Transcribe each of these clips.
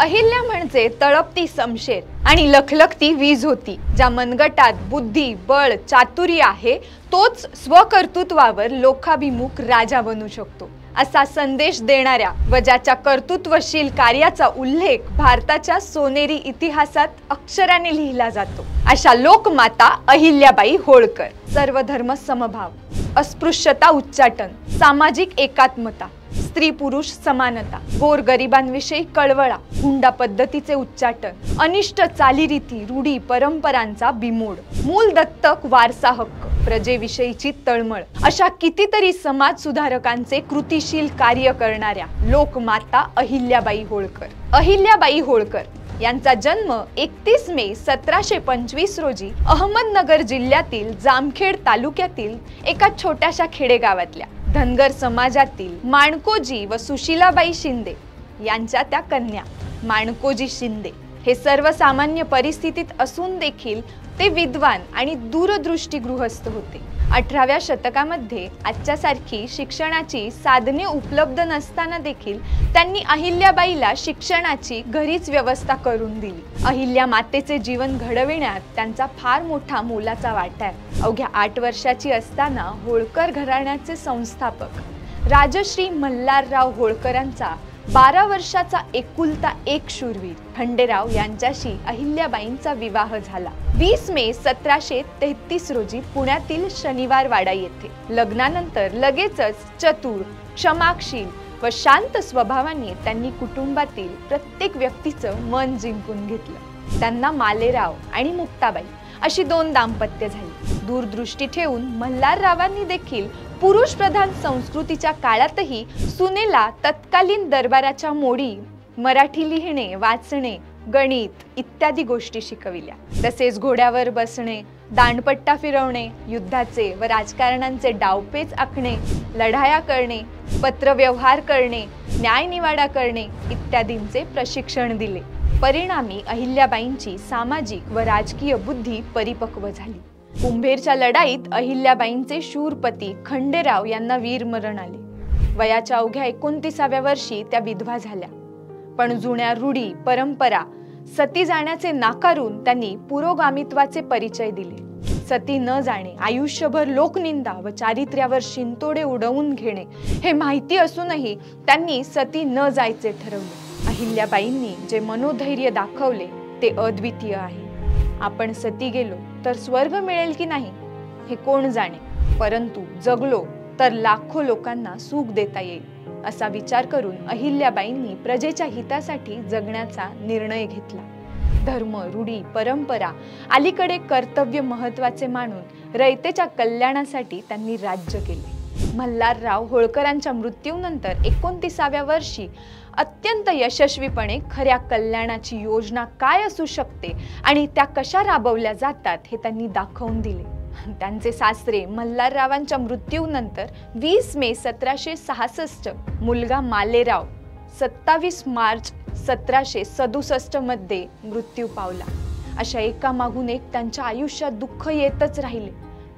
अहिल्या म्हणजे तळपती समशेर आणि लखलखती वीज होती, ज्या मनगटात बुद्धी, बळ, चातुर्य आहे तोच स्वकर्तृत्वावर लोकाभिमुख राजा बनू शकतो असा संदेश देणाऱ्या व ज्याच्या कर्तृत्वशील कार्याचा उल्लेख भारताच्या सोनेरी इतिहासात अक्षराने लिहिला जातो अशा लोकमाता अहिल्याबाई होळकर। सर्व धर्म समभाव, अस्पृश्यता उच्चाटन, सामाजिक एकात्मता, स्त्री पुरुष समानता, गोरगरिबांविषयी कळवळा, हुंडा पद्धतीचे उच्चाटन, अनिष्ट चालीरीती, रूढी परंपरांचा बिमोड, मूल दत्तक वारसा हक्क, प्रजेविषयीची तळमळ अशा कितीतरी समाज सुधारकांचे कृतिशील कार्य करणाऱ्या लोकमाता अहिल्याबाई होळकर। अहिल्याबाई होळकर यांचा जन्म 31 मे 1725 रोजी अहमदनगर जिल्ह्यातील जामखेड तालुक्यातील एका छोट्याशा खेडेगावातल्या धनगर समाजातील माणकोजी व सुशीलाबाई शिंदे यांच्या त्या कन्या। माणकोजी शिंदे हे सर्वसामान्य परिस्थितीत असून देखील ते विद्वान आणि दूरदृष्टी गृहस्थ होते। 18व्या शतकामध्ये आजच्यासारखी शिक्षणाची साधने उपलब्ध नसताना देखील त्यांनी अहिल्याबाईला शिक्षणाची घरीच व्यवस्था करून दिली। अहिल्या मातेचे जीवन घडविण्यात त्यांचा फार मोठा मोलाचा वाटा आहे। अवघ्या 8 वर्षाची असताना होळकर घराण्याचे संस्थापक राजश्री मल्हारराव होळकरांचा 12 वर्षाचा एकुलता एक शूरवीर खंडेराव यांच्याशी अहिल्याबाईंचा विवाह झाला। 20 मे 1733 रोजी पुण्यातील शनिवारवाडा येथे लग्नानंतर लगेचच चतुर, क्षमाशील व शांत स्वभावाने त्यांनी कुटुंबातील प्रत्येक व्यक्तीचं मन जिंकून घेतलं। त्यांना मालेराव आणि मुक्ताबाई अशी 2 दाम्पत्य झाली। दूरदृष्टी ठेवून मल्हाररावांनी देखील पुरुष प्रधान संस्कृतीच्या काळातही सुनेला तत्कालीन दरबाराच्या मोडी, मराठी लिहिणे, वाचणे, गणित इत्यादी गोष्टी शिकविल्या। तसेच घोड्यावर बसणे, दांडपट्टा फिरवणे, युद्धाचे व राजकारणांचे डावपेच आखणे, लढाया करणे, पत्रव्यवहार करणे, न्यायनिवाडा करणे इत्यादींचे प्रशिक्षण दिले। परिणामी अहिल्याबाईंची सामाजिक व राजकीय बुद्धी परिपक्व झाली। कुंभेरच्या लढाईत अहिल्याबाईंचे शूरपती खंडेराव यांना वीरमरण आले। वयाच्या अवघ्या 29व्या वर्षी त्या विधवा झाल्या। पण जुन्या रूढी परंपरा सती जाण्याचे नाकारून त्यांनी पुरोगामित्वाचे परिचय दिले। सती न जाणे, आयुष्यभर लोकनिंदा व चारित्र्यावर शिंतोडे उडवून घेणे हे माहिती असूनही त्यांनी सती न जायचे ठरवले। अहिल्याबाईंनी जे मनोधैर्य दाखवले ते अद्वितीय आहे। आपण सती गेलो तर स्वर्ग मिळेल की नाही हे कोण जाणे, परंतु जगलो तर लाखो लोकांना सुख देता येईल असा विचार करून अहिल्याबाईंनी प्रजेच्या हितासाठी जगण्याचा निर्णय घेतला। धर्म, रूढी, परंपरा अलीकडे कर्तव्य महत्त्वाचे मानून रयतेच्या कल्याणासाठी त्यांनी राज्य केले। मल्हारराव होळकरांच्या मृत्यूनंतर 29व्या वर्षी अत्यंत यशस्वीपणे खऱ्या कल्याणाची योजना काय असू शकते आणि त्या कशा राबवल्या जातात हे त्यांनी दाखवून दिले। त्यांचे सासरे मल्हाररावांच्या मृत्यूनंतर 20 मे 1766 मुलगा मालेराव 27 मार्च 1767 मध्ये मृत्यू पावला। अशा एकामागून एक त्यांच्या आयुष्यात दुःख येतच राहिले,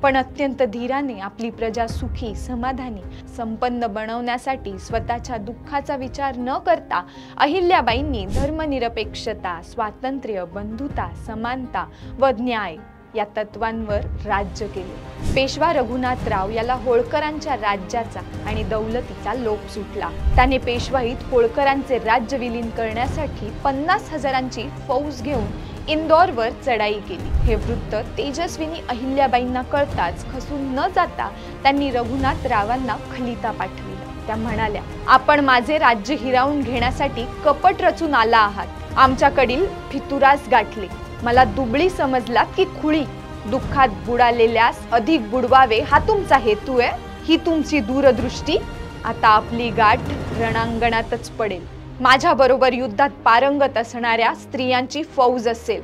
पण अत्यंत धीराने आपली प्रजा सुखी, समाधानी, संपन्न बनवण्यासाठी स्वतःच्या दुःखाचा विचार न करता अहिल्याबाईंनी धर्मनिरपेक्षता, स्वातंत्र्य, बंधुता, समानता व न्याय या तत्वांवर राज्य केले। पेशवा रघुनाथराव याला होळकरांच्या राज्याचा आणि दौलतीचा लोभ सुटला। त्याने पेशवाईत होळकरांचे राज्य विलीन करण्यासाठी 50,000ची फौज घेऊन इंदोरवर चढाई केली। हे वृत्त तेजस्विनी अहिल्याबाईंना कळताच खसून न जाता त्यांनी रघुनाथरावांना खलिता पाठविला। त्या म्हणाल्या, आपण माझे राज्य हिरावून घेण्यासाठी कपट रचून आला आहात। आमच्याकडील फितुरास गाठले, मला दुबळी समजलात की खुळी, दुःखात बुडालेल्यास अधिक बुडवावे हा तुमचा हेतू आहे। ही तुमची दूरदृष्टी। आता आपली गाठ रणांगणातच पडेल। माझ्या बरोबर युद्धात पारंगत असणाऱ्या स्त्रियांची फौज असेल।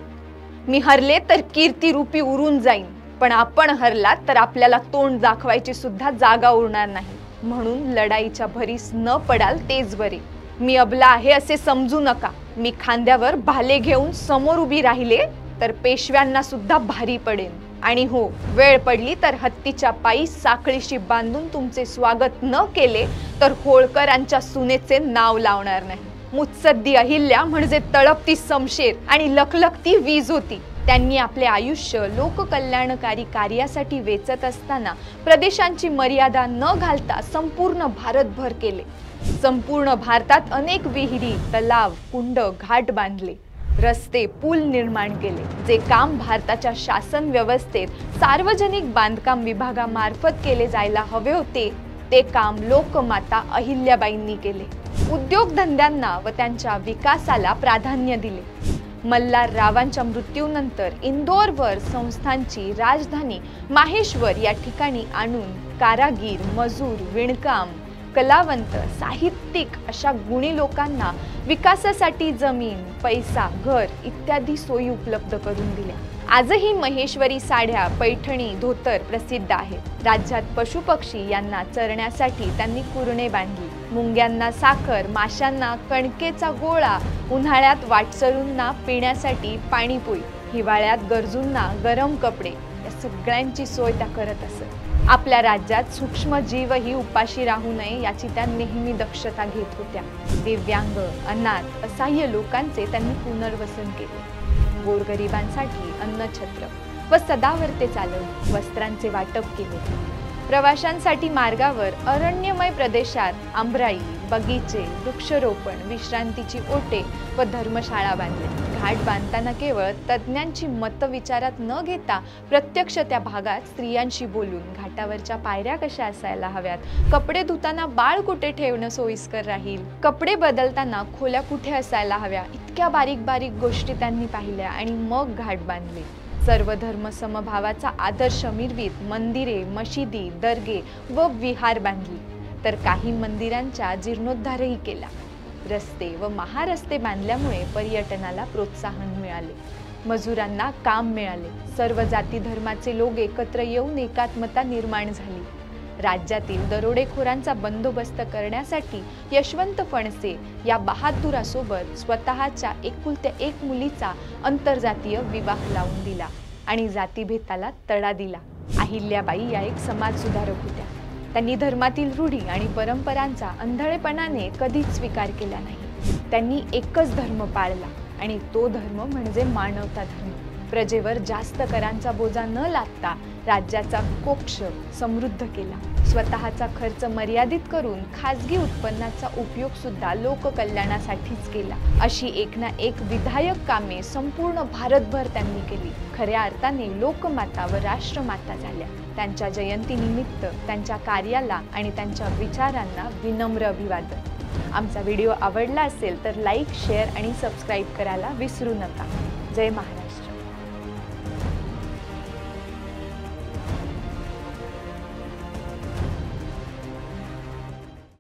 मी हरले तर कीर्तिरूपी उरून जाईन, पण आपण हरलात तर आपल्याला तोंड दाखवायची सुद्धा जागा उरणार नाही। म्हणून लढाईच्या भरीस न पडाल तेच बरे। मी अबला आहे असे समजू नका। मी खांद्यावर भाले घेऊन समोर उभी राहिले तर पेशव्यांना सुद्धा भारी पडेन। आणि हो, वेळ पडली तर हत्तीच्या पायी साखळीशी बांधून तुमचे स्वागत न केले तर होळकरांच्या सुनेचे नाव लावणार नाही। मुत्सद्दी अहिल्या म्हणजे तळपती शमशेर आणि लखलखती वीज होती। त्यांनी आपले आयुष्य लोककल्याणकारी कार्यासाठी वेचत असताना प्रदेशांची मर्यादा न घालता संपूर्ण भारतभर केले। संपूर्ण भारतात अनेक विहिरी, तलाव, कुंड, घाट बांधले, रस्ते, पूल निर्माण केले। जे काम भारताच्या शासन व्यवस्थेत सार्वजनिक बांधकाम विभागामार्फत केले जायला हवे होते ते काम लोकमाता अहिल्याबाईंनी केले। उद्योगधंद्यांना व त्यांच्या विकासाला प्राधान्य दिले। मल्हाररावांच्या मृत्यूनंतर इंदोरवर संस्थांची राजधानी माहेश्वर या ठिकाणी आणून कारागीर, मजूर, विणकाम, कलावंत, साहित्यिक अशा गुणी लोकांना विकासासाठी जमीन, पैसा, घर इत्यादी सोयी उपलब्ध करून दिल्या। आजही महेश्वरी साड्या, पैठणी, धोतर प्रसिद्ध आहेत। राज्यात पशुपक्षी यांना चरण्यासाठी त्यांनी कुरणे बांधली। मुंग्यांना साखर, माशांना कणकेचा गोळा, उन्हाळ्यात वाटसरूंना पिण्यासाठी पाणीपोई, हिवाळ्यात गरजूंना गरम कपडे या सगळ्यांची सोय त्या करत असत। आपल्या राज्यात सूक्ष्म जीवही उपाशी राहू नये याची त्या नेहमी दक्षता घेत होत्या। दिव्यांग, अनाथ, असहाय्य लोकांचे त्यांनी पुनर्वसन केले। गोरगरिबांसाठी अन्नछत्र व सदावर्ते चालवली, वस्त्रांचे वाटप केले। प्रवाशांसाठी मार्गावर अरण्यमय प्रदेशात आंबराई, बगीचे, वृक्षरोपण, विश्रांतीची ओटे व धर्मशाळा बांधल्या। घाट बांधताना केवळ तज्ज्ञांची मतं विचारात न घेता प्रत्यक्ष त्या भागात स्त्रियांशी बोलून घाटावरच्या पायऱ्या कशा असायला हव्यात, कपडे धुताना बाळ कुठे ठेवणं सोयीस्कर राहील, कपडे बदलताना खोल्या कुठे असायला हव्या, इतक्या बारीक बारीक गोष्टी त्यांनी पाहिल्या आणि मग घाट बांधले। सर्व धर्म समभावाचा आदर्श मिरवीत मंदिरे, मशिदी, दर्गे व विहार बांधली, तर काही मंदिरांचा जीर्णोद्धारही केला। रस्ते व महारस्ते बांधल्यामुळे पर्यटनाला प्रोत्साहन मिळाले, मजुरांना काम मिळाले, सर्व जाती धर्माचे लोक एकत्र येऊन एकात्मता निर्माण झाली। राज्यातील दरोडेखोरांचा बंदोबस्त करण्यासाठी यशवंत फणसे या बहादुरासोबत स्वतःच्या एकुलत्या एक मुलीचा आंतरजातीय विवाह लावून दिला आणि जातीभेदाला तडा दिला। अहिल्याबाई या एक समाज सुधारक होत्या। त्यांनी धर्मातील रूढी आणि परंपरांचा अंधळेपणाने कधीच स्वीकार केला नाही। त्यांनी एकच धर्म पाळला आणि तो धर्म म्हणजे मानवता धर्म। प्रजेवर जास्त करांचा बोजा न लादता राज्याचा कोक्ष समृद्ध केला। स्वतःचा खर्च मर्यादित करून खासगी उत्पन्नाचा उपयोग सुद्धा लोककल्याणासाठीच केला। अशी एक ना एक विधायक कामे संपूर्ण भारतभर त्यांनी केली। खऱ्या अर्थाने लोकमाता व राष्ट्रमाता झाल्या। त्यांच्या जयंतीनिमित्त त्यांच्या कार्याला आणि त्यांच्या विचारांना विनम्र अभिवादन। आमचा व्हिडिओ आवडला असेल तर लाईक, शेअर आणि सबस्क्राईब करायला विसरू नका। जय महाराष्ट्र।